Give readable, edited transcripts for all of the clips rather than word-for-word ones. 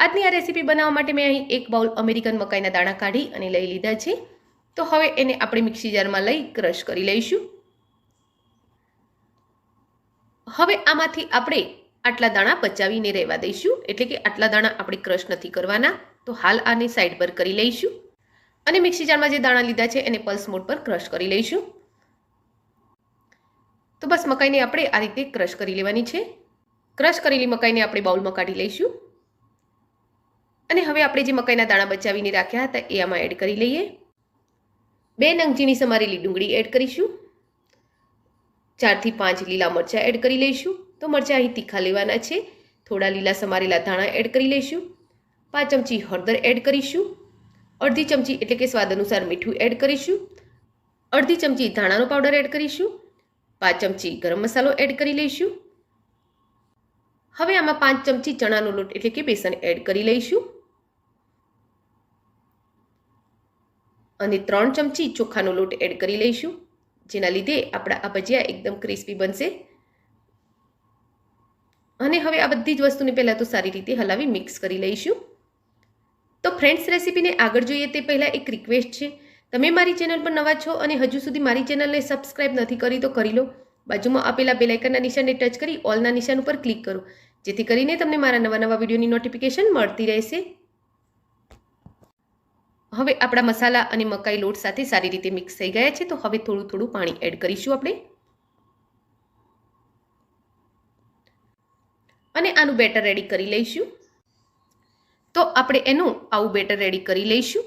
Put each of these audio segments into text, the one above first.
આજની આ રેસીપી બનાવવા માટે મેં અહીં 1 બાઉલ અમેરિકન મકાઈના દાણા કાઢી અને લઈ લીધા છે। તો હવે એને આપણે મિક્સી જારમાં લઈ ક્રશ કરી લઈશું। હવે આમાંથી આપણે આટલા દાણા બચાવીને રહેવા દઈશું, એટલે કે આટલા દાણા આપણે ક્રશ નથી કરવાના। તો હાલ આને સાઈડ પર કરી લઈશું અને મિક્સી જારમાં જે દાણા લીધા છે એને પલ્સ મોડ પર ક્રશ કરી લઈશું। તો બસ મકાઈને આપણે આ રીતે ક્રશ કરી લેવાની છે। ક્રશ કરેલી મકાઈને આપણે બાઉલમાં કાઢી લઈશું અને હવે આપણે જે મકાઈના દાણા બચાવીને રાખ્યા હતા એ આમાં એડ કરી લઈએ। 2 નંગ ઝીણી સમારેલી ડુંગળી એડ કરીશું। 4 થી 5 લીલા મરચાં એડ કરી લઈશું। તો મરચાં અહીં તીખા લેવાના છે। થોડા લીલા સમારેલા ધાણા એડ કરી લઈશું। 5 ચમચી હળદર એડ કરીશું। અડધી ચમચી એટલે કે સ્વાદ અનુસાર મીઠું એડ કરીશું। અડધી ચમચી ધાણાનો પાવડર એડ કરીશું। 5 ચમચી ગરમ મસાલો એડ કરી લઈશું। હવે આમાં 5 ચમચી ચણાનો લોટ એટલે કે બેસન એડ કરી લઈશું અને 3 ચમચી ચોખાનો લોટ એડ કરી લઈશું, જેના લીધે આપણા આ ભજીયા એકદમ ક્રિસ્પી બનશે। અને હવે આ બધી જ વસ્તુને પહેલાં તો સારી રીતે હલાવી મિક્સ કરી લઈશું। તો ફ્રેન્ડ્સ, રેસીપીને આગળ જોઈએ તે પહેલાં એક રિક્વેસ્ટ છે, તમે મારી ચેનલ પર નવા છો અને હજુ સુધી મારી ચેનલને સબસ્ક્રાઇબ નથી કરી તો કરી લો। બાજુમાં આપેલા બેલ આઇકનના નિશાનને ટચ કરી ઓલના નિશાન ઉપર ક્લિક કરો, જેથી કરીને તમને મારા નવા વિડીયોની નોટિફિકેશન મળતી રહેશે। હવે આપણા મસાલા અને મકાઈ લોટ સાથે સારી રીતે મિક્સ થઈ ગયા છે। તો હવે થોડું થોડું પાણી એડ કરીશું આપણે અને આનું બેટર રેડી કરી લઈશું। તો આપણે એનું આવું બેટર રેડી કરી લઈશું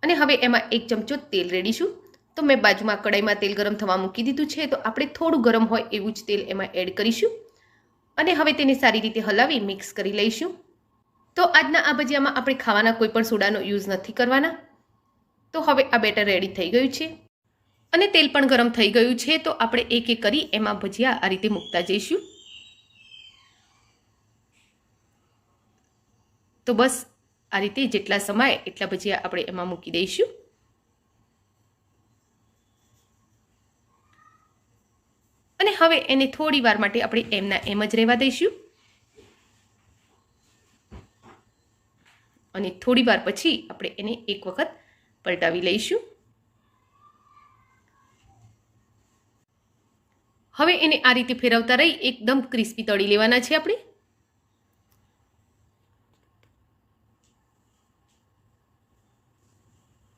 અને હવે એમાં 1 ચમચો તેલ રેડીશું। તો મેં બાજુમાં કડાઈમાં તેલ ગરમ થવા મૂકી દીધું છે। તો આપણે થોડું ગરમ હોય એવું જ તેલ એમાં એડ કરીશું અને હવે તેને સારી રીતે હલાવી મિક્સ કરી લઈશું। તો આજના આ ભજીયામાં આપણે ખાવાના કોઈ પણ સોડાનો યુઝ નથી કરવાના। તો હવે આ બેટર રેડી થઈ ગયું છે અને તેલ પણ ગરમ થઈ ગયું છે। તો આપણે એક એક કરી એમાં ભજીયા આ રીતે મૂકતા જઈશું। તો બસ આ રીતે જેટલા સમાય એટલા ભજીયા આપણે એમાં મૂકી દઈશું અને હવે એને થોડી વાર માટે આપણે એમના એમ જ રહેવા દઈશું અને થોડી વાર પછી આપણે એને એક વખત પલટાવી લઈશું। હવે એને આ રીતે ફેરવતા રહી એકદમ ક્રિસ્પી તળી લેવાના છે આપણે।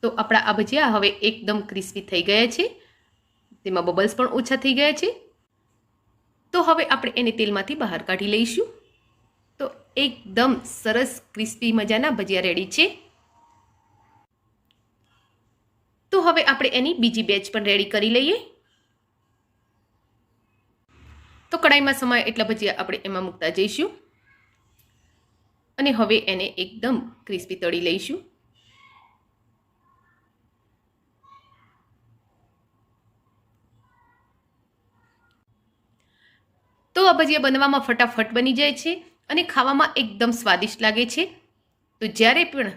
તો આપણા આ ભજીયા હવે એકદમ ક્રિસ્પી થઈ ગયા છે, તેમાં બબલ્સ પણ ઓછા થઈ ગયા છે। તો હવે આપણે એને તેલમાંથી બહાર કાઢી લઈશું। તો એકદમ સરસ ક્રિસ્પી મજાના ભજીયા રેડી છે। તો હવે આપણે એની બીજી બેચ પણ રેડી કરી લઈએ। તો કડાઈમાં સમાય એટલા ભજીયા આપણે એમાં મૂકતા જઈશું અને હવે એને એકદમ ક્રિસ્પી તળી લઈશું। તો આ ભજીયા બનાવવામાં ફટાફટ બની જાય છે અને ખાવામાં એકદમ સ્વાદિષ્ટ લાગે છે। તો જ્યારે પણ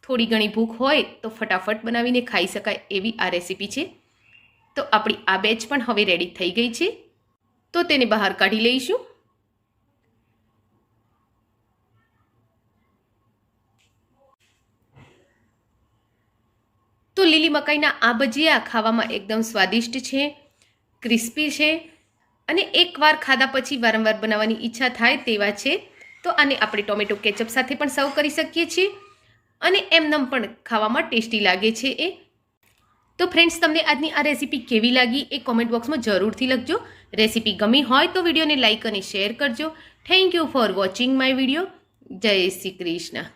થોડી ઘણી ભૂખ હોય તો ફટાફટ બનાવીને ખાઈ શકાય એવી આ રેસીપી છે। તો આપણી આ બેચ પણ હવે રેડી થઈ ગઈ છે। તો તેને બહાર કાઢી લઈશું। તો લીલી મકાઈના આ ભજીયા ખાવામાં એકદમ સ્વાદિષ્ટ છે, ક્રિસ્પી છે અને એકવાર ખાધા પછી વારંવાર બનાવવાની ઈચ્છા થાય તેવા છે। તો આને આપણે ટોમેટો કેચઅપ સાથે પણ સર્વ કરી શકીએ છીએ અને એમનેમ પણ ખાવામાં ટેસ્ટી લાગે છે એ। તો ફ્રેન્ડ્સ, તમને આજની આ રેસીપી કેવી લાગી એ કોમેન્ટ બોક્સમાં જરૂરથી લખજો। રેસીપી ગમી હોય તો વિડીયોને લાઇક અને શેર કરજો। Thank you for watching my video. જય શ્રી કૃષ્ણ।